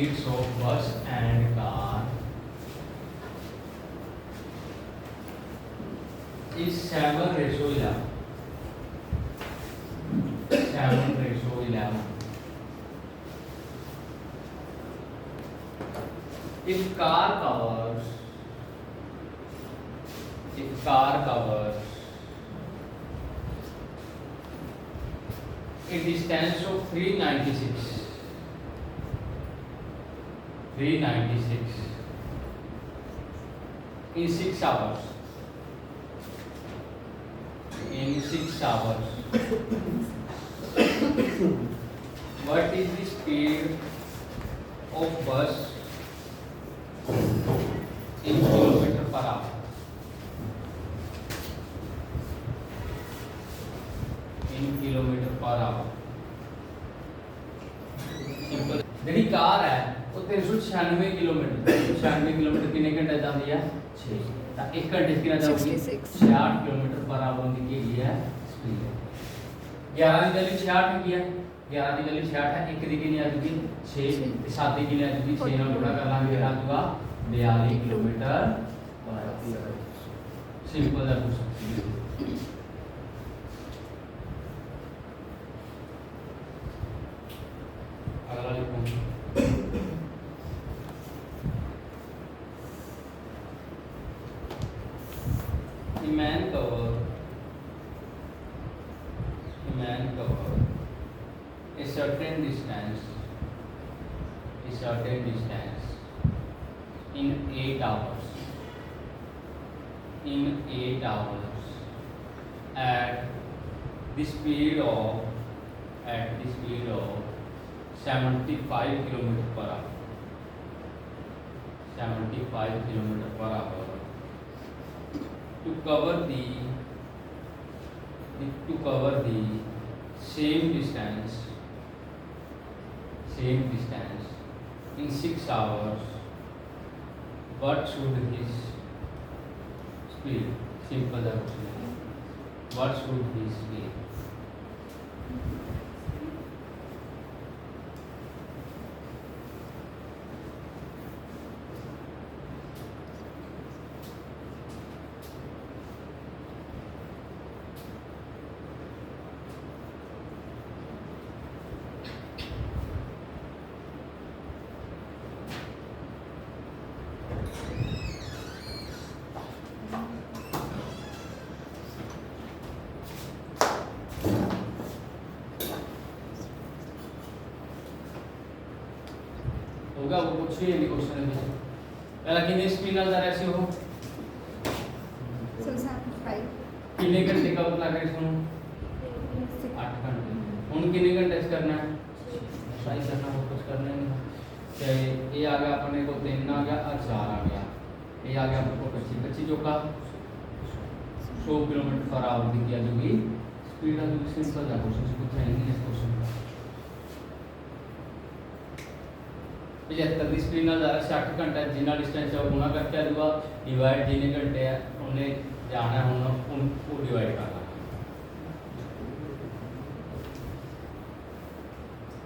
speeds of bus and car is 7:11. 7:11. If car covers a distance of 396 in 6 hours. What is the speed of bus in kilometer per hour? In kilometer per hour. Simple. ਜਿਹੜੀ ਕਾਰ ਹੈ ਉਹ 396 kilometre ਕਿੰਨੇ ਘੰਟੇ ਜਾਂਦੀ ਹੈ 6 ਤਾਂ 1 ਘੰਟੇ 'ਚ ਕਿੰਨਾ ਜਾਊਗੀ 66 ਕਿਲੋਮੀਟਰ ਪਰ ਆਵਰ ਦੀ ਕੀ ਹੈ ਸਪੀਡ 11 ਦੀ ਵੈਲਿਊ 66 ਹੈਗੀ ਹੈ 11 ਦੀ ਵੈਲਿਊ 66 ਹੈ 1 ਦੀ ਕਿੰਨੀ ਆ ਜੂਗੀ 6 ਤੇ 7 ਦੀ ਕਿੰਨੀ ਆ ਜੂਗੀ 6 ਨਾਲ ਗੁਣਾ ਕਰ ਲਾਂਗੇ ਫਿਰ ਆ ਜੂਗਾ 42 ਕਿਲੋਮੀਟਰ ਪਰ ਆਵਰ ਸਿੰਪਲ ਦਾ ਕੁਐਸਚਨ अगला लिखो a man cover a certain distance in 8 hours at the speed of 75 kilometer per hour. 75 kilometer per hour. To cover the same distance in 6 hours, what should his speed? Simple that question. What should his speed? होगा वो कुछ ही नहीं question है पहला कितने speed ਨਾਲ ਜਾ ਰਿਹਾ ਸੀ ਉਹ 75 कितने घंटे का लग रहा है इसमें 8 घंटे ਹੁਣ कितने घंटे से करना है सही करना हो कुछ करना नहीं चाहे ये आ गया अपने को 3 आ गया और 4 आ गया ये आ गया अपने को 25 जो का 100 किलोमीटर पर आवर दी क्या जोगी स्पीड है जो सिंपल है क्वेश्चन कुछ है नहीं इस क्वेश्चन का 75 ਦੀ स्पीड ਨਾਲ ਜਾ ਰਿਹਾ 60 ਘੰਟੇ ਜਿੰਨਾ ਡਿਸਟੈਂਸ ਹੈ ਉਹ ਗੁਣਾ ਕਰਕੇ ਆ ਜਾਊਗਾ ਡਿਵਾਈਡ ਜਿੰਨੇ ਘੰਟੇ ਹੈ ਉਹਨੇ ਜਾਣਾ ਹੁਣ ਉਹ ਡਿਵਾਈਡ ਕਰਨਾ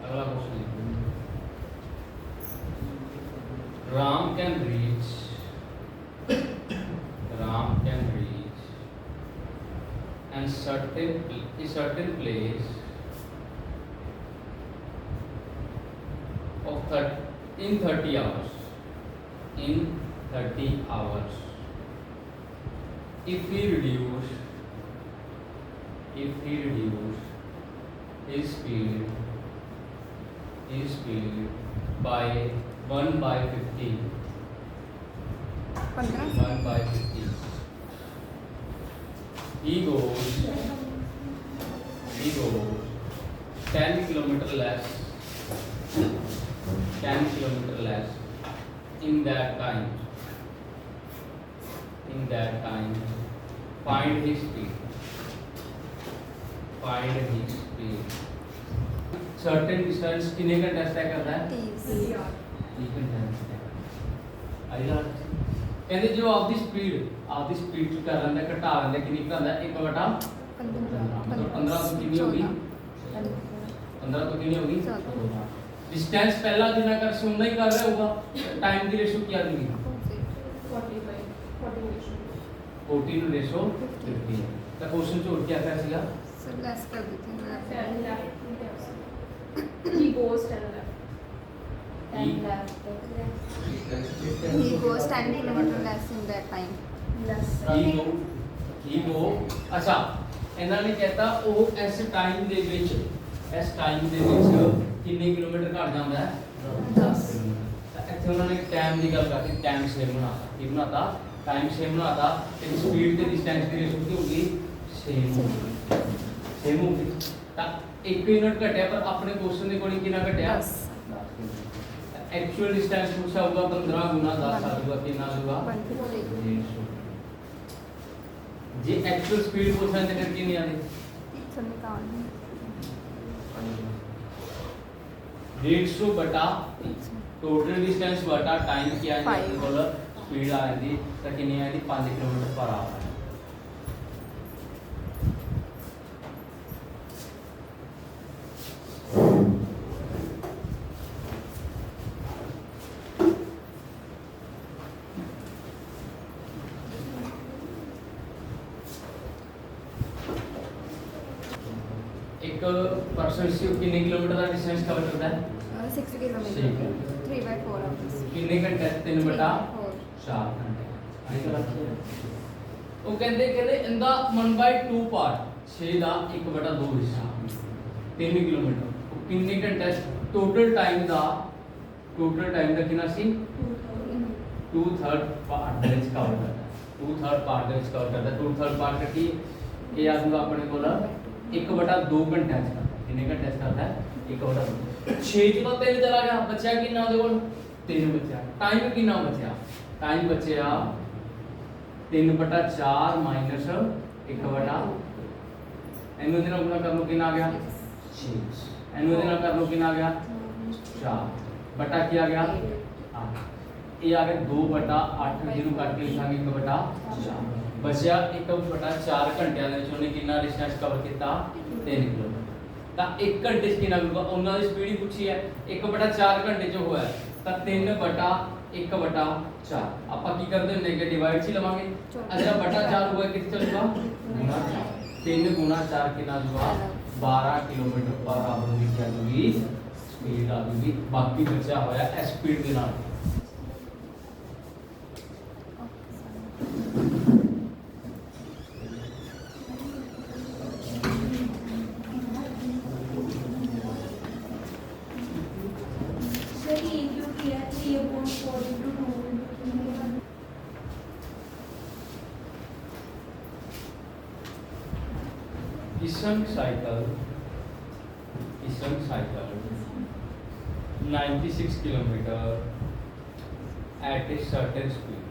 अगला question Ram can reach and certain place of 30 hours if he reduce his speed by 1/50 he goes 10 kilometer less in that time find his speed certain distance कितने का टेस्ट तय करता है 30 घंटे आइला कहते जो आपकी स्पीड ਚ कर लेंदा घटा लेंदा कितनी घटांदा 1/15 मतलब 15 तो कितनी होगी 15 तो कितनी होगी डिस्टेंस पहला जितना कर से उतना ही कर रहा होगा, टाइम की रेशो क्या दूंगी 14 रेशो 15 तो क्वेश्चन चोर क्या कर सीगा सर लेस कर देते हैं he goes 10 left he goes 10 kilometer less in that time less ਹੀ ਗੋ ਅੱਛਾ ਇਹਨਾਂ ਨੇ ਕਹਿਤਾ ਉਹ ਇਸ ਟਾਈਮ ਦੇ ਵਿੱਚ ਕਿੰਨੇ ਕਿਲੋਮੀਟਰ ਘਟ ਜਾਂਦਾ ਹੈ 10 ਕਿਲੋਮੀਟਰ ਤਾਂ ਇੱਥੇ ਉਹਨਾਂ ਨੇ ਟਾਈਮ ਦੀ ਗੱਲ ਕਰਤੀ ਟਾਈਮ ਸੇਮ ਬਣਾਤਾ ਕੀ ਬਣਾਤਾ ਟਾਈਮ ਸੇਮ ਬਣਾਤਾ ਤੇ ਸਪੀਡ ਤੇ ਡਿਸਟੈਂਸ ਦੀ ਰੇਸ਼ੋ ਕੀ ਹੋਊਗੀ ਸੇਮ ਹੋਊਗੀ ਤਾਂ 1 ਮਿੰਟ ਘਟਿਆ ਪਰ ਆਪਣੇ ਕੁਐਸਚਨ ਦੇ ਕੋਲ ਕਿੰਨਾ ਘਟਿਆ 10 एक्चुअल डिस्टेंस पूछा होगा 15 गुना 10 आएगा कितना आएगा 150 जी एक्चुअल स्पीड पूछा है तो कितनी नहीं आती 150 बटा टोटल डिस्टेंस बटा टाइम क्या है बोला स्पीड आ रही तो कितनी आती 5 किलोमीटर पर आवर एक पर्सन से कितने किलोमीटर का डिस्टेंस कवर करता है 6 किलोमीटर 3/4 hours कितने घंटे 3/4 घंटे ਉਹ ਕਹਿੰਦੇ ਇਹਦਾ 1/2 ਪਾਰਟ 6 ਦਾ 1/2 ਹਿੱਸਾ 3 ਕਿਲੋਮੀਟਰ ਉਹ ਕਿੰਨੇ ਘੰਟੇ ਟੋਟਲ ਟਾਈਮ ਦਾ ਕਿੰਨਾ ਸੀ 2/3 ਪਾਰਟ ਦੇ ਵਿੱਚ ਕਵਰ ਕਰਦਾ 2/3 ਪਾਰਟ ਦੇ ਵਿੱਚ ਕਵਰ ਕਰਦਾ 2/3 ਪਾਰਟ ਕੀ ਇਹ ਆ ਜਾਊਗਾ ਆਪਣੇ ਕੋਲ 1/2 घंटे करता है कितने घंटे करता है 1/2 6 तो 3 चला गया बचा कितना ਉਹਦੇ ਕੋਲ 3 बचा टाइम कितना बचा टाइम बचा 3/4 माइनस 1/2 ਇਹਨੂੰ ਇਹਦੇ ਨਾਲ ਗੁਣਾ ਕਰ ਲਓ ਕਿੰਨਾ ਆ ਗਿਆ 6 ਇਹਨੂੰ ਇਹਦੇ ਨਾਲ ਕਰ ਲਓ ਕਿੰਨਾ ਆ ਗਿਆ 4 ਬਟਾ ਕੀ ਆ ਗਿਆ 8 ਇਹ ਆ ਗਿਆ 2/8 ਜਿਹਨੂੰ ਕੱਟ ਕੇ ਲਿਖਾਂਗੇ 1/4 बचा 1/4 घंटिया कितना डिस्टेंस कवर किया 3 किलोमीटर तो 1 घंटे कितना मिलूगा उन्होंने स्पीड ही पूछी है 1/4 घंटे जो हुआ है तो 3/1/4 आप की करते हैं कि डिवाइड से लवांगे अच्छा बटा 4 हुआ कितना चलूगा 3 गुना 4 कितना होगा 12 किलोमीटर पर आवर की क्या होगी स्पीड आ जाएगी बाकी बचा होया स्पीड के नाल Isang cycle 96 kilometer at a certain speed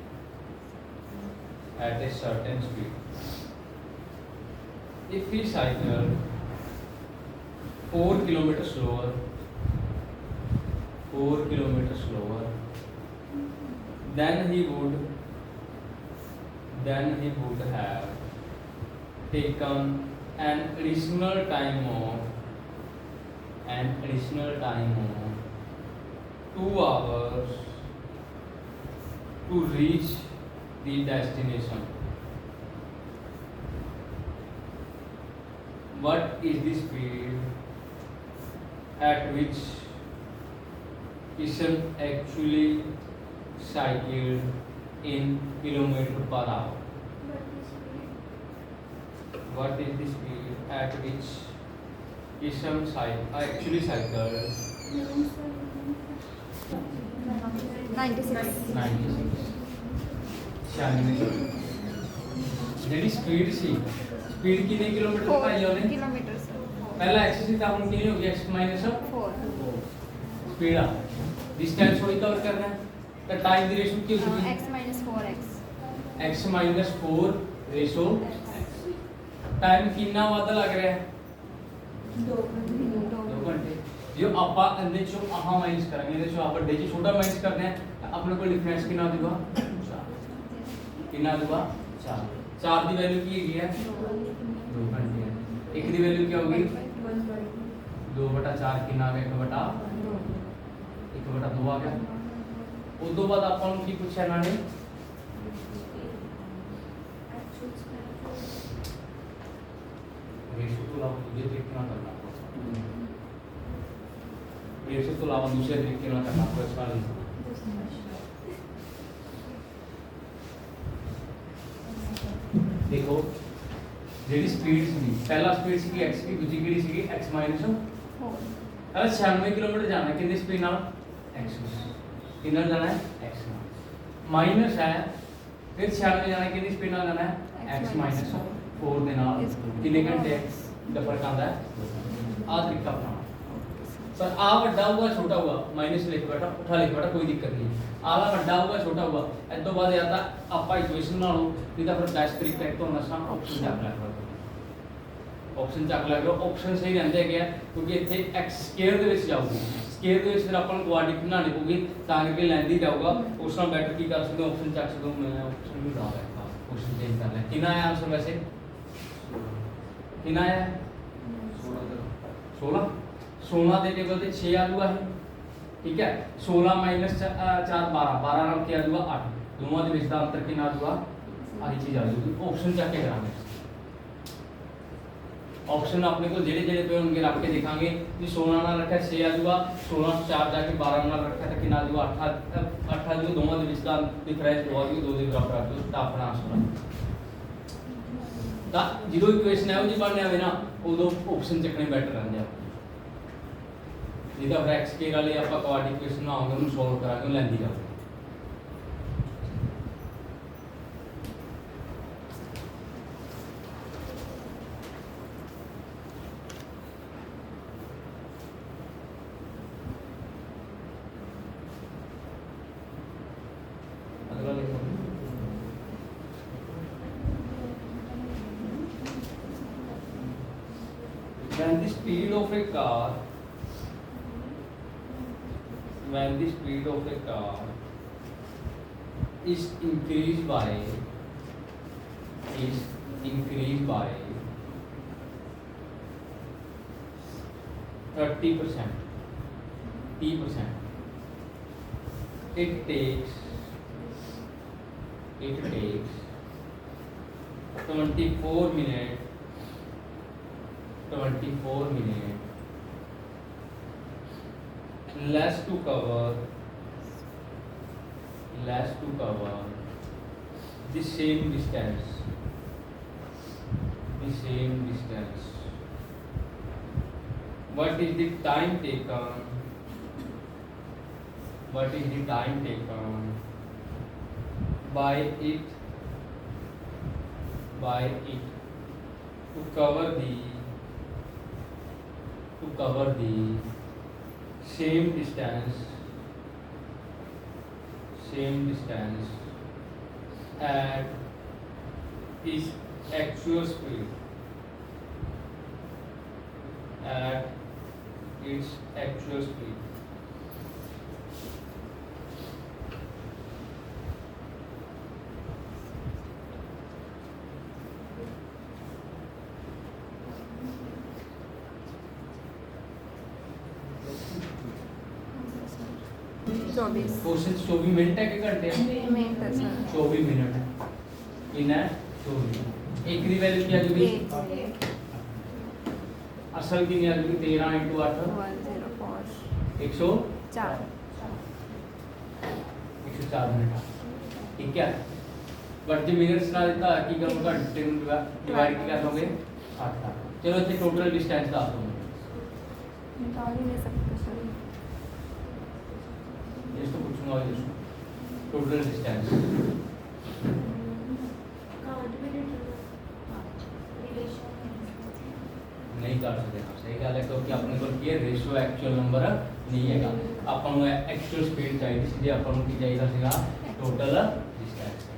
if he cycle 4 kilometer slower then he would have taken an additional time of 2 hours to reach the destination. What is the speed at which Kishan actually cycled in kilometer per hour? What is the speed at which Kishan actually cycled 96 ਜਿਹੜੀ speed ਸੀ speed ਕਿੰਨੇ kilometre ਪਾਈ ਉਹਨੇ kilometre ਪਹਿਲਾ x ਸੀ ਤਾਂ ਹੁਣ ਕਿੰਨੀ ਹੋ ਗਈ x 4 speed ਆ डिस्टेंस ਹੋਈ ਕਵਰ ਕਰਨਾ ਹੈ ਤਾਂ ਟਾਈਮ ਦੀ ਰੇਸ਼ੋ ਕੀ ਹੋਊਗੀ x - 4x x - 4 ratio time कितना वादा लग रहा है 2 घंटे जो आप अंदर चो आहा माइनस करेंगे ਇਹਦੇ ਚੋਂ ਆਪਾਂ ਡੇ ਚ ਛੋਟਾ ਮਾਈਨਸ ਕਰਦੇ ਆ ਤਾਂ ਆਪਣੇ ਕੋਲ ਡਿਫਰੈਂਸ ਕਿੰਨਾ ਆਊਗਾ 4 ਕਿੰਨਾ ਆਊਗਾ 4 ਦੀ ਵੈਲਿਊ ਕੀ ਹੈਗੀ ਹੈ 2 घंटे ਇੱਕ ਦੀ ਵੈਲਿਊ ਕੀ ਹੋਊਗੀ 2/4 ਕਿੰਨਾ ਆ ਗਿਆ 1/2 बटा 2 आ गया उस तो बाद ਆਪਾਂ ਨੂੰ ਕੀ ਪੁੱਛਿਆ ਇਹਨਾਂ ਨੇ रेशो तो अलावा दूसरे तरीके ना करना रेशो तो अलावा दूसरे तरीके ना करना आपको इसका देखो जेडी स्पीड सी पहला स्पीड सी x की दूसरी केड़ी सी x माइनस 4 96 किलोमीटर जाना है कितनी स्पीड नाल x कितना जाना है x माइनस है फिर 96 जाना है कितनी स्पीड नाल जाना है x माइनस 4 ਦੇ ਨਾਲ ਕਿੰਨੇ ਘੰਟੇ ਦਾ ਫਰਕ ਆਉਂਦਾ ਹੈ ਆ ਤਰੀਕਾ अपनाना सर आ ਵੱਡਾ ਹੋਊਗਾ ਛੋਟਾ ਹੋਊਗਾ ਮਾਈਨਸ ਲਿਖ ਬੈਠਾ ਉਠਾ ਲਿਖ ਬੈਠਾ ਕੋਈ ਦਿੱਕਤ ਨਹੀਂ ਆਲਾ ਵੱਡਾ ਹੋਊਗਾ ਛੋਟਾ ਹੋਊਗਾ ਇਸ ਤੋਂ ਬਾਅਦ ਜਾਂ ਤਾਂ ਆਪਾਂ ਇਕੁਏਸ਼ਨ ਬਣਾ ਲਓ ਨਹੀਂ ਤਾਂ ਫਿਰ ਬੈਸਟ ਤਰੀਕਾ ਇੱਕ ਤੋਂ ਨਸਾਂ ਆਪਸ਼ਨ ਚੱਕ ਲਿਆ ਕਰੋ ਆਪਸ਼ਨ ਚੱਕ ਲਿਆ ਕਰੋ ਆਪਸ਼ਨ ਸਹੀ ਰਹਿੰਦੇ ਹੈਗੇ ਕਿਉਂਕਿ ਇੱਥੇ x ਸਕੁਅਰ ਦੇ ਵਿੱਚ ਜਾਊਗੀ ਸਕੁਅਰ ਦੇ ਵਿੱਚ ਫਿਰ ਆਪਾਂ ਨੂੰ ਕੁਆਡ੍ਰਿਕ ਬਣਾਉਣੀ ਪਊਗੀ ਤਾਂ ਕਿ ਲੈਂਦੀ ਜਾਊਗਾ ਉਸ ਨਾਲ ਬੈਟਰ ਕੀ ਕਰ ਸਕਦੇ ਹੋ ਆਪਸ਼ਨ ਚੱਕ ਸਕਦੇ ਹੋ ਮੈਂ ਆਪਸ਼ਨ ਵੀ ਲਾ ਲਿਆ क्वेश्चन चेंज कर ले कितना आया आंसर वैसे कितना आया 16 16 ਦੇ ਟੇਬਲ ਤੇ 6 ਆ ਜਾਊਗਾ ਇਹ ਠੀਕ ਹੈ 16 ਮਾਈਨਸ 4 12 12 ਨਾਲ ਕੀ ਆ ਜਾਊਗਾ 8 ਦੋਵਾਂ ਦੇ ਵਿੱਚ ਦਾ ਅੰਤਰ ਕਿੰਨਾ ਆ ਜਾਊਗਾ ਆਹੀ ਚੀਜ਼ ਆ ਜਾਊਗੀ ਆਪਸ਼ਨ ਚੱਕ ਕੇ ਕਰਾਂਗੇ ऑप्शन अपने को जेड़े जेड़े पे उनके रख के दिखाएंगे कि 16 ਨਾਲ ਰੱਖਿਆ 6 ਆ ਜਾਊਗਾ 16 4 ਜਾ ਕੇ 12 ਨਾਲ ਰੱਖਿਆ ਤਾਂ ਕਿੰਨਾ ਆ ਜਾਊਗਾ 8 ਆ ਜਾਊਗਾ ਦੋਵਾਂ ਦੇ ਵਿੱਚ ਦਾ ਡਿਫਰੈਂਸ ਹੋ ਜਾਊਗਾ 2 ਦੇ ਬਰਾਬਰ ਆ ਜਾਊਗਾ ਤਾਂ ਆਪਣਾ ਆਂਸਰ ਤਾਂ ਜਦੋਂ ਇਕੁਏਸ਼ਨ ਹੈ ਉਹ ਜੀ ਬਣਨੇ ਆਵੇ ਨਾ ਉਦੋਂ ਆਪਸ਼ਨ ਚੱਕਣੇ ਬੈਟਰ ਰਹਿੰਦੇ ਆ ਜਿਹਦਾ ਫਿਰ x ਕੇ ਵਾਲੇ ਆਪਾਂ ਕੁਆਡ੍ਰਿਕ ਇਕੁਏਸ਼ਨ ਬਣਾਉਂਗੇ ਉਹਨੂੰ ਸੋਲਵ ਕਰਾਂਗੇ ਉਹ ਲੈਂਦੀ ਜਾਊਗੀ when the speed of a car is increased by 30% it takes 24 minutes less to cover the same distance what is the time taken by it to cover the same distance at its actual speed question 24 minute है कि घंटे minute है sir 24 minute in है 24 एक की value क्या जुगी असल की नहीं आ जुगी 13 * 8 104 मिनट ठीक है बट जो मिनट्स ना देता है की करूंगा घंटे में डिवाइड कर दोगे 8 चलो इतने टोटल डिस्टेंस दस दो निकाल ही नहीं सकते सर इसको पूछूंगा टोटल डिस्टेंस नहीं कर सकते सही गल है क्योंकि अपने को ये रेशो एक्चुअल नंबर नहीं है अपन एक्चुअल स्पीड चाहिए सीधे अपन की चाहिए सीगा टोटल डिस्टेंस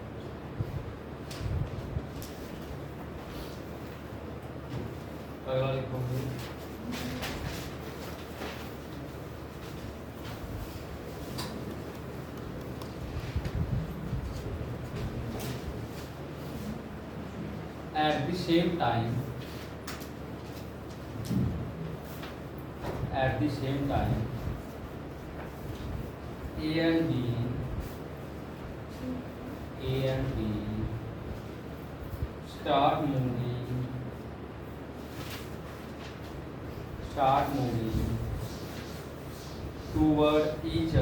अगला लिखो at the same time A and B start moving toward each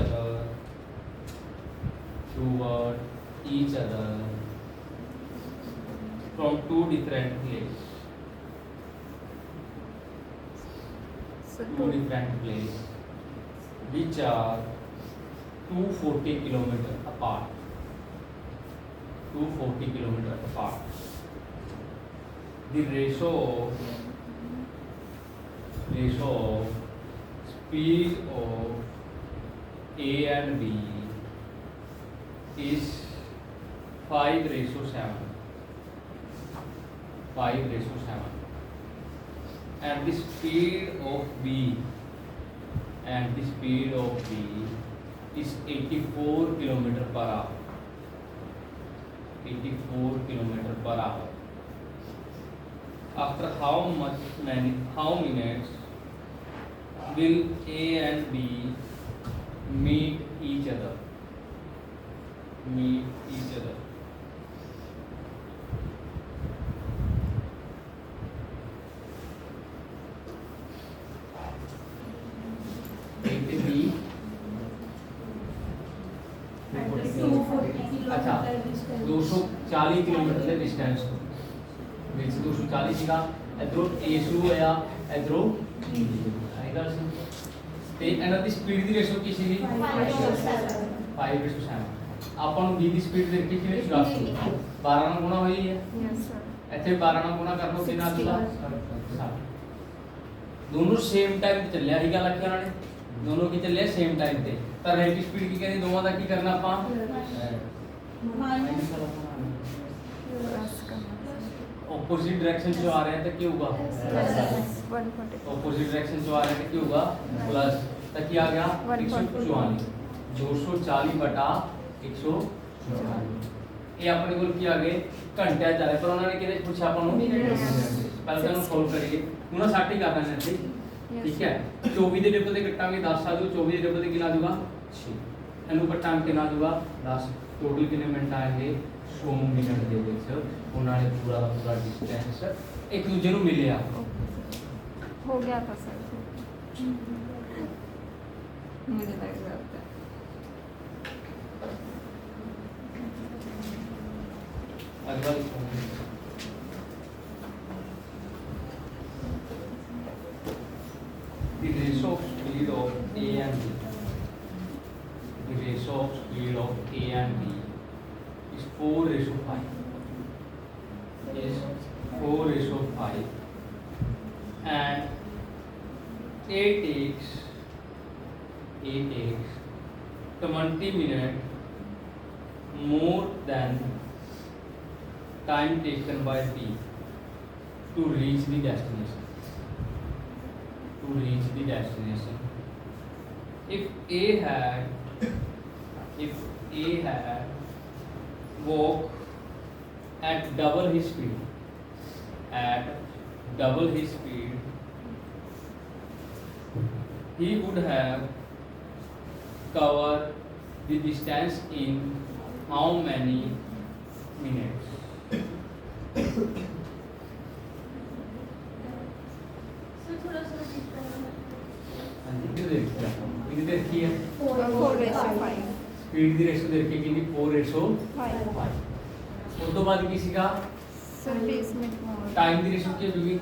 other from two different places. So Two different places which are 240 kilometers apart. 240 kilometers apart. The ratio of speed of A and B is 5:7. 5:7. And the speed of B is 84 kilometer per hour. 84 kilometer per hour. After how minutes will A and B meet each other? अच्छा 240 kilometre ਦੇ distance ਵਿੱਚ 240 ਸੀਗਾ ਇਧਰੋਂ A ਸ਼ੁਰੂ ਹੋਇਆ ਇਧਰੋਂ B ਆਈ ਗੱਲ ਸੀ ਤੇ ਇਹਨਾਂ ਦੀ ਸਪੀਡ ਦੀ ਰੇਸ਼ੋ ਕੀ ਸੀਗੀ 5:7 ਆਪਾਂ ਨੂੰ B ਦੀ ਸਪੀਡ ਦੇ ਕੇ ਕਿਵੇਂ ਚੁਰਾ ਸਕਦੇ 12 ਨਾਲ ਗੁਣਾ ਹੋਈ ਹੈ yes sir. ਇੱਥੇ 12 ਨਾਲ ਗੁਣਾ ਕਰ ਲਓ ਕਿੰਨਾ ਆਉਂਦਾ 7 ਦੋਨੋਂ ਸੇਮ ਟਾਈਮ ਤੇ ਚੱਲਿਆ ਹੀ ਗੱਲ ਆਖੀ ਉਹਨਾਂ ਨੇ ਦੋਨੋਂ ਕੀ ਚੱਲੇ ਸੇਮ ਟਾਈਮ ਤੇ ਤਾਂ ਰਿਲੇਟਿਵ ਸਪੀਡ ਕੀ ਕਹਿੰਦੇ ਦੋਵਾਂ ਦਾ ਕੀ ਕਰਨਾ ਆਪਾਂ Plus करना ऑपोजिट डायरेक्शन से आ रहे हैं तो क्या होगा 140 ऑपोजिट डायरेक्शन से आ रहे हैं तो क्या होगा प्लस तक क्या आ गया 144 240 बटा 144 ये अपने को क्या आ गए घंटे आ जा रहे पर उन्होंने कितने पूछा अपन पहले तो सॉल्व करिए उन्होंने 60 करना है ठीक है 24 ਦੇ ਡਿੱਬੇ ਤੇ ਕੱਟਾਂਗੇ 10 ਆ ਜਾਊ 24 ਦੇ ਡਿੱਬੇ ਤੇ ਕਿੰਨਾ ਆਜੂਗਾ 6 ਇਹਨੂੰ ਕੱਟਾਂਗੇ ਕਿੰਨਾ ਆਜੂਗਾ 10 ਟੋਟਲ ਕਿੰਨੇ ਮਿੰਟ ਆਣਗੇ 100 ਮਿੰਟ ਦੇ ਵਿੱਚ ਉਹਨਾਂ ਨੇ ਪੂਰਾ ਦਾ ਪੂਰਾ ਡਿਸਟੈਂਸ ਇੱਕ ਦੂਜੇ ਨੂੰ ਮਿਲਿਆ हो गया था सर मुझे लग रहा था अगला the ratio of speed of A and B. The ratio of speed of A and B is 4:5. Is 4:5, and A takes 20 minutes more than time taken by B to reach the destination. If A had walked at double his speed, he would have covered the distance in how many minutes? Speed देखी है 4:5 speed ਦੀ ratio ਦੇਖ ਕੇ ਕਿੰਨੀ 4:5 ਉਸ ਤੋਂ ਬਾਅਦ ਕੀ ਸੀਗਾ sir 20 minute more time ਦੀ ratio ਕੀ ਹੋਊਗੀ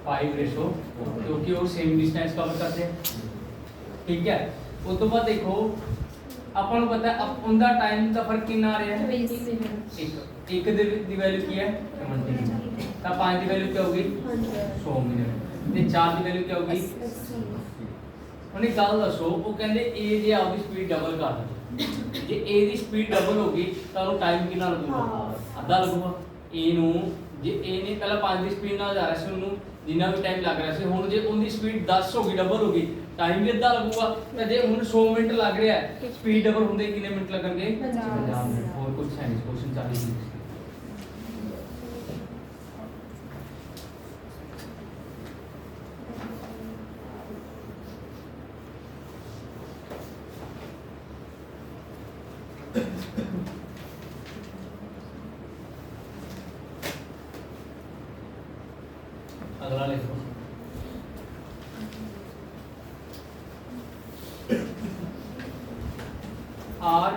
5 ratio क्योंकि वो सेम डिस्टेंस कवर करते हैं ठीक है उस तो बाद देखो अपन को पता है अब उनका टाइम का फर्क कितना आ रहा है एक दी वैल्यू की है 20 तब 5 दी वैल्यू क्या होगी 100 मिनट ਤੇ 4 ਦੀ ਵੈਲਿਊ ਕੀ ਹੋਊਗੀ 80 ਉਹਨੇ ਗੱਲ ਦੱਸੋ ਉਹ ਕਹਿੰਦੇ A ਜੇ ਆਪਦੀ ਸਪੀਡ ਡਬਲ ਕਰ ਦੇ ਜੇ A ਦੀ ਸਪੀਡ ਡਬਲ ਹੋ ਗਈ ਤਾਂ ਉਹਨੂੰ ਟਾਈਮ ਕਿੰਨਾ ਲੱਗੂਗਾ ਅੱਧਾ ਲੱਗੂਗਾ A ਨੂੰ ਜੇ A ਨੇ ਪਹਿਲਾਂ 5 ਦੀ ਸਪੀਡ ਨਾਲ ਜਾ ਰਿਹਾ ਸੀ ਉਹਨੂੰ ਜਿੰਨਾ ਵੀ ਟਾਈਮ ਲੱਗ ਰਿਹਾ ਸੀ ਹੁਣ ਜੇ ਉਹਦੀ ਸਪੀਡ 10 ਹੋ ਗਈ ਡਬਲ ਹੋ ਗਈ ਟਾਈਮ ਵੀ ਅੱਧਾ ਲੱਗੂਗਾ ਤੇ ਜੇ ਹੁਣ 100 ਮਿੰਟ ਲੱਗ ਰਿਹਾ ਹੈ ਸਪੀਡ ਡਬਲ ਹੁੰਦੇ ਕਿੰਨੇ ਮਿੰਟ ਲੱਗਣਗੇ 50 ਮਿੰਟ ਹੋਰ ਕੁਝ ਹੈ ਨਹੀਂ ਕੁਐਸਚਨ ਚੱਲ ਰਹੀ ਹੈ अगला लिखो are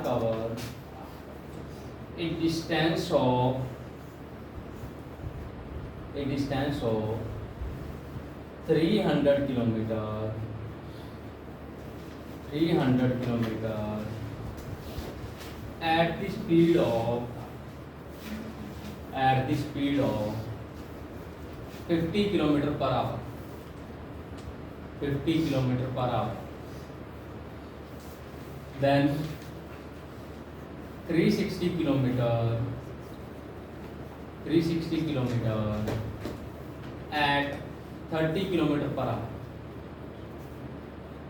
covered a distance of 300 kilometer at the speed of 50 kilometer per hour. 50 kilometer per hour. Then 360 kilometer at 30 kilometer per hour,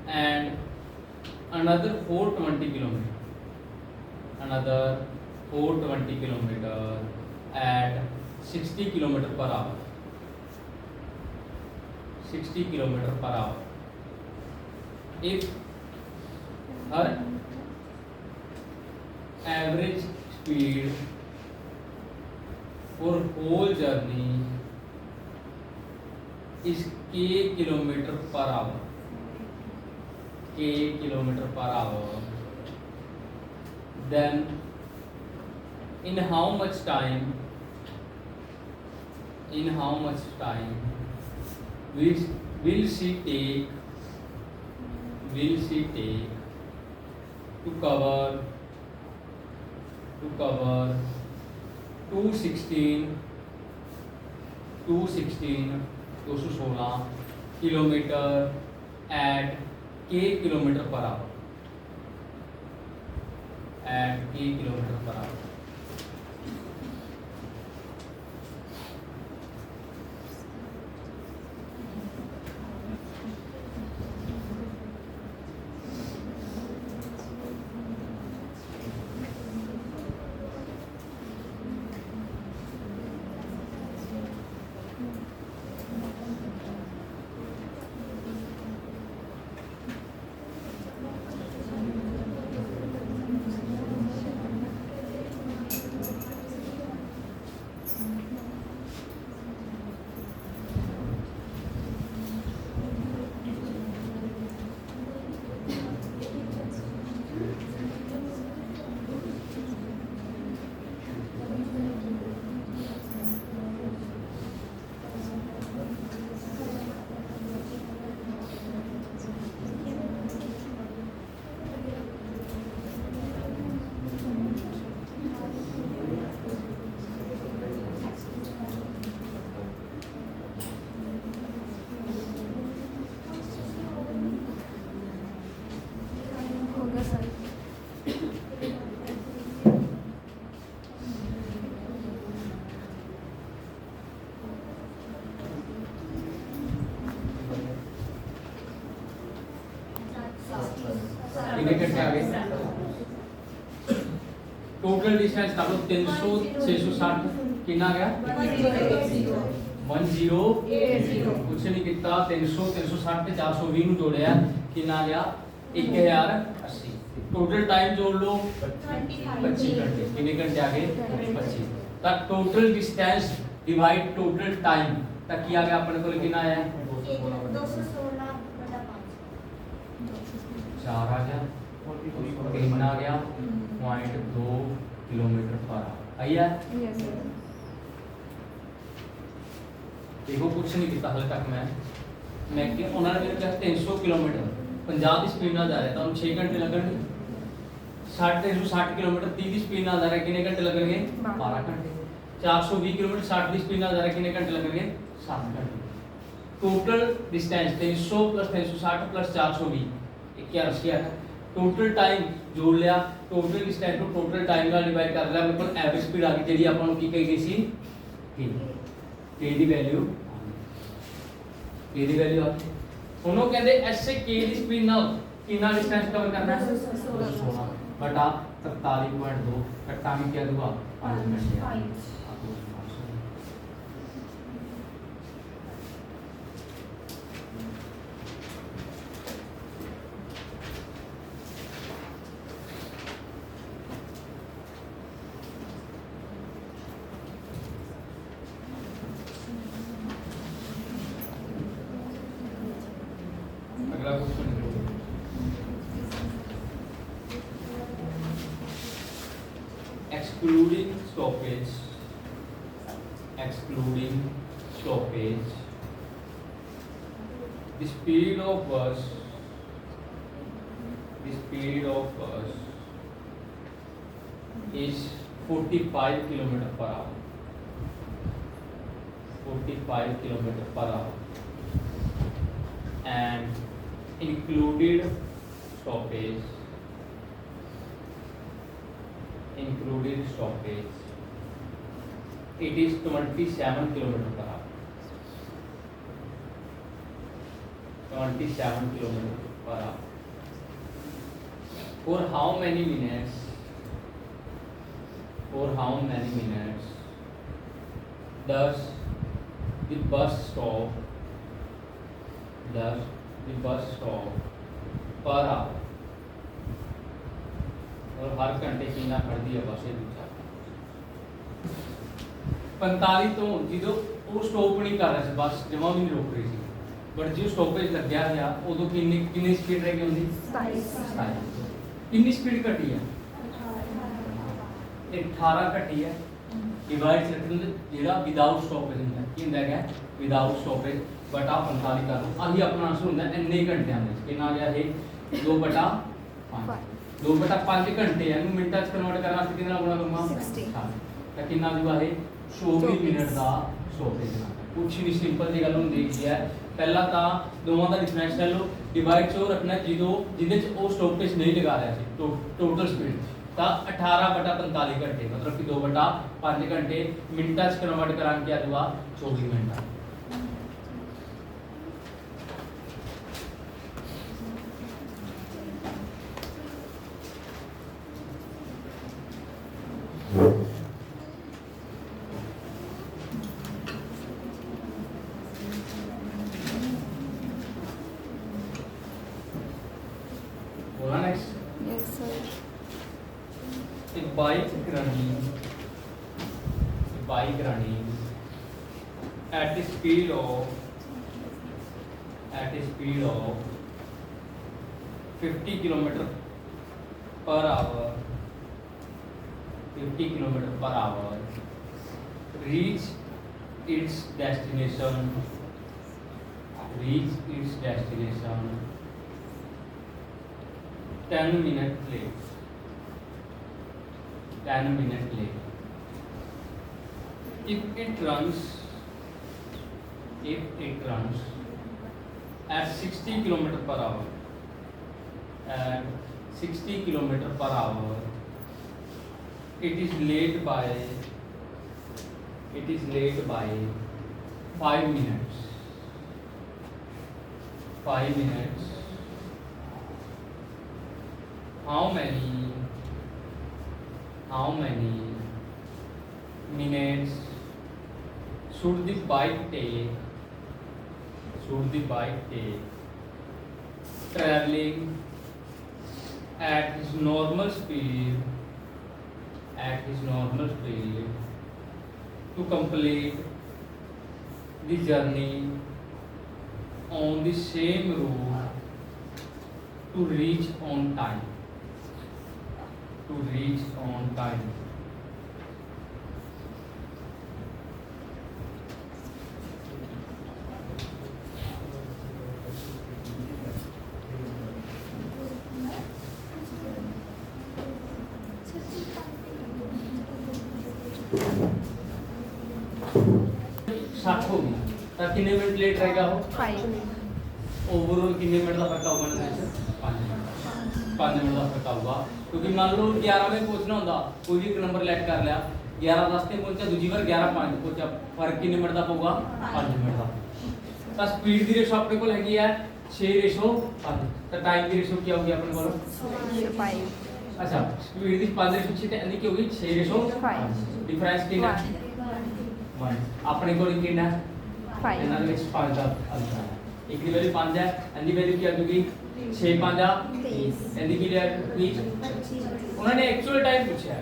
and another 420 kilometer at 60 kilometer per hour. 60 kilometer per hour. If her average speed for whole journey is k kilometer per hour, then in how much time will she take to cover 216 kilometer at k kilometer per hour. होगा sir. Indicator आ गए। Total distance डालो 300 660 कितना गया 1080 कुछ नहीं कितना 300 360 420 ਨੂੰ ਜੋੜਿਆ ਕਿੰਨਾ ਆ ਗਿਆ 1080 टोटल टाइम जोड़ लो 25 घंटे कितने घंटे आ गए 25 तक total distance divide total time तक किया गया अपने को कितना आया 4 आ गया 3 आ गया 0.2 किलोमीटर पर आवर आया यस सर। देखो कुछ नहीं किया हाल तक मैं कि उन्होंने मेरे कहा 300 किलोमीटर 50 की स्पीड ना जा रहा था 6 घंटे लगेंगे 360 किलोमीटर 30 की स्पीड ना जा रहा है कितने घंटे लगेंगे 12 घंटे 420 किलोमीटर 60 की स्पीड ना जा रहा है कितने घंटे लगेंगे 7 घंटे टोटल डिस्टेंस 300 प्लस 360 प्लस 420 81 आता टोटल टाइम जोड़ लिया टोटल डिस्टेंस को टोटल टाइम ਨਾਲ डिवाइड कर लिया मेरे को एवरेज स्पीड आ गई ਜਿਹੜੀ ਆਪਾਂ ਨੂੰ ਕੀ ਕਹੀ ਗਈ ਸੀ k ਦੀ ਵੈਲਿਊ k ਦੀ ਵੈਲਿਊ ਆ ਹੁਣ ਉਹ ਕਹਿੰਦੇ ਐਸੇ k ਦੀ ਸਪੀਡ ਨਾਲ ਕਿੰਨਾ डिस्टेंस कवर करना है 16 बटा 43.2 कट्टा में क्या दूंगा 5 मिनट होगा कुछ नहीं होगा। excluding stoppage the speed of bus is 45 km per hour 45 km per hour and included stoppage it is 27 km per hour 27 km per hour for how many minutes does the bus stop per hour और हर घंटे कितना खड़ती है बस ये पूछा 45 तो जो वो स्टॉप नहीं कर रहा सी बस जमा भी नहीं रोक रही थी बट जो स्टॉपेज लग गया था उदो कितनी स्पीड रह गई होंगी 27 कितनी स्पीड घटी है 18 घटी है डिवाइड सेक्शन जेड़ा विदाउट स्टॉपेज ਹੁੰਦਾ ਕੀ ਹੁੰਦਾ ਹੈ ਵਿਦਾਊਟ ਸਟਾਪੇਜ ਬਟਾ 45 ਕਰ ਲਓ ਆਹੀ ਆਪਣਾ ਆਨਸਰ ਹੁੰਦਾ ਇੰਨੇ ਘੰਟਿਆਂ ਦੇ ਕਿੰਨਾ ਆ ਗਿਆ ਇਹ 2/5 2/5 घंटे है मिनटां च कन्वर्ट करना वास्ते कितना गुणा करूंगा 60 ਤਾਂ ਕਿੰਨਾ ਜੂਗਾ ਇਹ 24 ਮਿੰਟ ਦਾ ਸਟਾਪੇਜ ਹੈ ਕੁਛ ਨਹੀਂ ਸਿੰਪਲ ਜੀ ਗੱਲ ਹੁੰਦੀ ਹੈ ਪਹਿਲਾਂ ਤਾਂ ਦੋਵਾਂ ਦਾ ਡਿਫਰੈਂਸ ਲੈ ਲਓ ਡਿਵਾਈਡ ਚੋ ਰੱਖਣਾ ਜਿਹਦੇ ਚ ਉਹ ਸਟਾਪੇਜ ਨਹੀਂ ਲਗਾ ਰਿਹਾ ਸੀ ਟੋਟਲ ਸਪੀਡ ਤਾਂ 18/45 ਘੰਟੇ मतलब कि 2/5 घंटे मिनटां च कन्वर्ट करांगे क्या जूगा 24 मिनट बोला next Yes, sir. a bike running at a speed of 50 km per hour reach its destination 10 minutes late if it runs at 60 km per hour it is late by 5 minutes how many minutes should the bike take traveling at his normal speed to complete the journey on the same route to reach on time साठ होगी तो कितने minute late रहेगा वो 5 overall कितने minute का फर्क आऊगा ना 5 मिनट का फर्क आऊगा क्योंकि मान लो 11 में पहुंचना होता कोई भी एक नंबर लेट कर लिया 11:10 पे पहुंचा दूसरी बार 11:05 पहुंचा फर्क कितने मिनट का पऊगा 5 मिनट का तो स्पीड की रेशो अपने को हैगी है 6:5 तो टाइम की रेशो क्या होगी अपने को 5 अच्छा स्पीड की 5:6 ਤੇ ਇਹਦੀ ਕੀ ਹੋਗੀ 6:5 ਡਿਫਰੈਂਸ ਕਿੰਨਾ 1 ਆਪਣੇ ਕੋਲ ਕਿੰਨਾ 5 ਇਹਨਾਂ ਦੇ ਵਿੱਚ 5 ਦਾ ਅੰਤਰ ਹੈ ਇੱਕ ਦੀ ਵੈਲਿਊ 5 ਹੈ ਇਹਦੀ ਵੈਲਿਊ ਕੀ ਆ ਜੂਗੀ 6 5 ਆ 30 ਇਹਦੀ ਕੀ ਹੈ 30 ਉਹਨਾਂ ਨੇ ਐਕਚੁਅਲ ਟਾਈਮ ਪੁੱਛਿਆ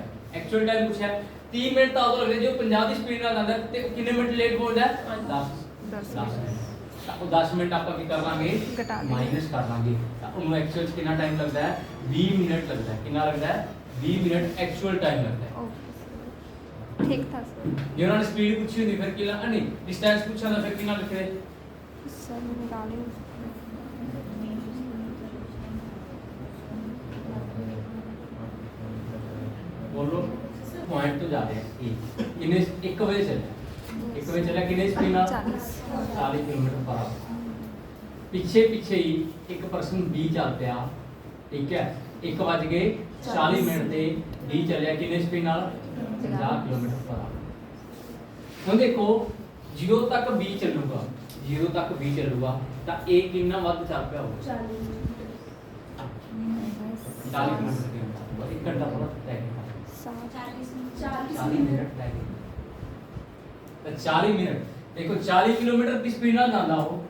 ਹੈ 3 ਮਿੰਟ ਤਾਂ ਉਦੋਂ ਲੱਗਦੇ ਜੋ 50 ਦੀ ਸਪੀਡ ਨਾਲ ਜਾਂਦਾ ਤੇ ਕਿੰਨੇ ਮਿੰਟ ਲੇਟ ਪਹੁੰਚਦਾ 10 ਮਿੰਟ ਤਾਂ ਉਹ 10 ਮਿੰਟ ਆਪਾਂ ਕੀ ਕਰ ਲਾਂਗੇ घटा देंगे। ਮਾਈਨਸ ਕਰ ਲਾਂਗੇ ਤਾਂ ਉਹਨੂੰ ਐਕਚੁਅਲ 'ਚ ਕਿੰਨਾ ਟਾਈਮ ਲੱਗਦਾ ਹੈ 20 ਮਿੰਟ ਲੱਗਦਾ ਹੈ ਕਿੰਨਾ ਲੱਗਦਾ ਹੈ 20 ਮਿੰਟ ਐਕਚੁਅਲ ਟਾਈਮ ਲੱਗਦਾ ਹੈ ओके ठीक था सर। ਜੇ ਉਹਨਾਂ ਨੇ ਸਪੀਡ ਪੁੱਛੀ ਹੁੰਦੀ ਫਿਰ ਕਿੰਨਾ ਨਹੀਂ ਡਿਸਟੈਂਸ ਪੁੱਛਿਆ ਤਾਂ ਫਿਰ ਕਿੰਨਾ ਲਿਖਦੇ सर निकाले बोलो पॉइंट तो जा रहे हैं किन्ने 1 बजे चले 1 बजे चला किन्ने स्पीड ना 40 किलोमीटर पर आवर पीछे पीछे ही एक पर्सन बी चल पिया ठीक है 1 बज के 40 मिनट ते बी चलिया किन्ने स्पीड नाल 50 किलोमीटर पर आवर ਹੁਣ ਦੇਖੋ 0 ਤੱਕ b ਚੱਲੂਗਾ 0 ਤੱਕ b ਚੱਲੂਗਾ ਤਾਂ a ਕਿੰਨਾ ਵੱਧ ਚੱਲ ਪਿਆ ਹੋਊਗਾ 40 ਕਿਲੋਮੀटर ਦੀ ਹੋਊਗਾ 1 ਘੰਟਾ ਥੋੜਾ ਤੈਅ ਕੀਤਾ 40 ਮਿੰਟ ਤੈਅ ਕੀਤਾ ਤਾਂ 40 ਮਿੰਟ ਦੇਖੋ 40 ਕਿਲੋਮੀटर ਦੀ ਸਪੀਡ ਨਾਲ ਜਾਂਦਾ ਉਹ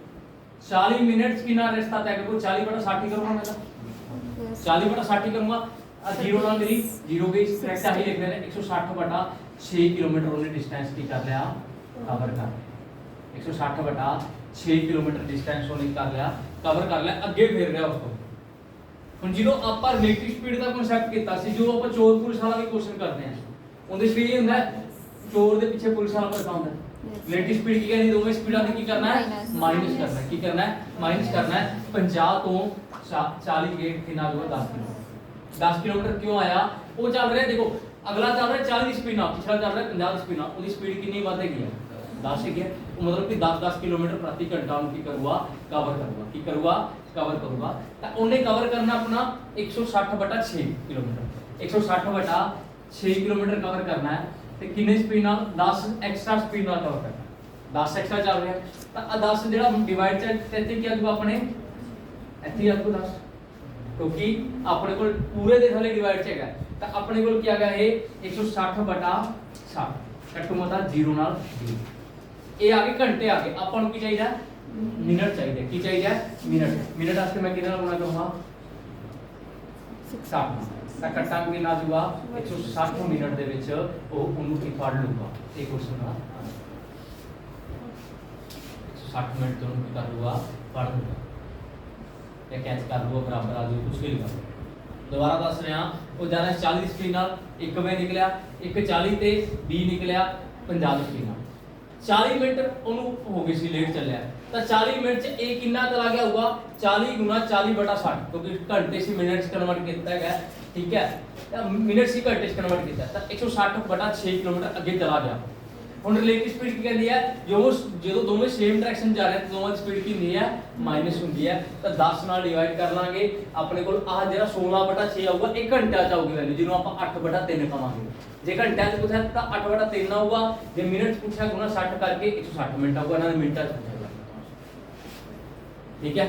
40 ਮਿੰਟ ਚ ਕਿੰਨਾ ਰਸਤਾ ਤੈਅ ਕਰੂਗਾ 40 ਬਟਾ 60 ਕਰੂੰਗਾ ਮੈਂ ਤਾਂ 40 बटा 60 करूंगा जीरो ना मेरी जीरो गई करेक्ट ही लिख रहे हैं 160 बटा 6 किलोमीटर उन्हें डिस्टेंस की कर लिया कवर कर 160 बटा 6 किलोमीटर डिस्टेंस उन्हें कर लिया कवर कर लिया ਅੱਗੇ ਫੇਰ ਰਿਹਾ ਉਸ ਤੋਂ ਹੁਣ ਜਦੋਂ ਆਪਾਂ ਰਿਲੇਟਿਵ ਸਪੀਡ ਦਾ ਕਨਸੈਪਟ ਕੀਤਾ ਸੀ ਜੋ ਆਪਾਂ ਚੋਰ ਪੁਲਿਸ ਵਾਲਾ ਵੀ ਕੁਐਸਚਨ ਕਰਦੇ ਹਾਂ ਉਹਦੇ ਵਿੱਚ ਇਹ ਹੁੰਦਾ ਚੋਰ ਦੇ ਪਿੱਛੇ ਪੁਲਿਸ ਵਾਲਾ ਭੱਜਦਾ ਹੁੰਦਾ ਰਿਲੇਟਿਵ ਸਪੀਡ ਕੀ ਕਹਿੰਦੀ ਦੋਵੇਂ ਸਪੀਡਾਂ ਦੀ ਕੀ ਕਰਨਾ ਹੈ ਮਾਈਨਸ ਕਰਨਾ ਹੈ ਕੀ ਕਰਨਾ ਹੈ ਮਾਈਨਸ ਕਰਨਾ ਹੈ 50 ਤੋਂ 40 ਗੇਟ ਕਿੰਨਾ ਹੋਊਗਾ 10 किलोमीटर 10 किलोमीटर क्यों आया वो चल रहा है देखो अगला चल रहा है 40 की स्पीड ना पिछला चल रहा है 50 की स्पीड ना उसकी स्पीड कितनी बढ़ेगी 10 है तो मतलब कि 10 किलोमीटर प्रति घंटा उनकी करूंगा कवर करूंगा तो उन्हें कवर करना अपना 160 बटा 6 किलोमीटर 160 बटा 6 किलोमीटर कवर करना है तो कितने स्पीड ना 10 एक्स्ट्रा स्पीड ना कवर करना 10 एक्स्ट्रा चल रहा है तो 10 ਜਿਹੜਾ डिवाइड करते क्या जो अपने ਇੱਥੇ ਆ 10 क्योंकि अपने को पूरे ਦੇ ਥੱਲੇ ਡਿਵਾਈਡ ਚ ਹੈਗਾ ਤਾਂ ਆਪਣੇ ਕੋਲ ਕੀ ਆ ਗਿਆ ਇਹ 160 ਬਟਾ 60 ਕੱਟੂਗਾ ਤਾਂ 0 ਨਾਲ 0 ਇਹ ਆ ਗਏ ਘੰਟੇ ਆ ਗਏ ਆਪਾਂ ਨੂੰ ਕੀ ਚਾਹੀਦਾ ਮਿੰਟ ਚਾਹੀਦਾ ਕੀ ਚਾਹੀਦਾ ਮਿੰਟ ਵਾਸਤੇ ਮੈਂ ਕਿਹਦੇ ਨਾਲ ਗੁਣਾ ਕਰੂੰਗਾ 60 ਤਾਂ ਕੱਟਾਂਗੇ ਨਾ ਜੂਗਾ 160 ਮਿੰਟ ਦੇ ਵਿੱਚ ਉਹ ਉਹਨੂੰ ਕੀ ਫੜ ਲੂਗਾ ਇਹ ਕੁਐਸਚਨ ਦਾ 160 ਮਿੰਟ ਤੋਂ ਕੀ ਕਰ ਲੂਗਾ ਫੜ ਲੂਗਾ या कैच कर लो बराबर आ जाओ कुछ भी कर दोबारा दस रहे हैं वो जा रहा है 40 स्पीड नाल एक में निकलिया एक 40 ते b निकलिया 50 स्पीड नाल 40 मिनट ਉਹਨੂੰ ਹੋ ਗਈ ਸੀ ਲੇਟ ਚੱਲਿਆ ਤਾਂ 40 ਮਿੰਟ ਚ ਇਹ ਕਿੰਨਾ ਚਲਾ ਗਿਆ ਹੋਊਗਾ 40 ਗੁਣਾ 40 ਬਟਾ 60 ਕਿਉਂਕਿ ਘੰਟੇ ਸੀ ਮਿੰਟ ਚ ਕਨਵਰਟ ਕੀਤਾ ਗਿਆ ਠੀਕ ਹੈ ਤਾਂ ਮਿੰਟ ਸੀ ਘੰਟੇ ਚ ਕਨਵਰਟ ਕੀਤਾ ਤਾਂ 160 ਬਟਾ 6 ਕਿਲੋਮੀਟਰ ਅੱਗੇ ਚਲਾ ਗਿਆ ਹੁਣ ਰਿਲੇਟਿਵ ਸਪੀਡ ਕੀ ਕਹਿੰਦੀ ਹੈ ਜਦੋਂ ਦੋਵੇਂ ਸੇਮ ਡਾਇਰੈਕਸ਼ਨ ਜਾ ਰਹੇ ਤੇ ਦੋਵਾਂ ਦੀ ਸਪੀਡ ਕਿੰਨੀ ਹੈ ਮਾਈਨਸ ਹੁੰਦੀ ਹੈ ਤਾਂ 10 ਨਾਲ ਡਿਵਾਈਡ ਕਰ ਲਾਂਗੇ ਆਪਣੇ ਕੋਲ ਆਹ ਜਿਹੜਾ 16/6 ਆਊਗਾ 1 ਘੰਟਾ ਚ ਆਊਗੀ ਵੈਲਿਊ ਜਿਹਨੂੰ ਆਪਾਂ 8/3 ਕਵਾਂਗੇ ਜੇ ਘੰਟਿਆਂ ਚ ਪੁੱਛਿਆ ਤਾਂ 8/3 ਆਊਗਾ ਜੇ ਮਿੰਟ ਚ ਪੁੱਛਿਆ ਗੁਣਾ 60 ਕਰਕੇ 160 ਮਿੰਟ ਆਊਗਾ ਇਹਨਾਂ ਦੇ ਮਿੰਟਾਂ ਚ ਪੁੱਛਿਆ ਠੀਕ ਹੈ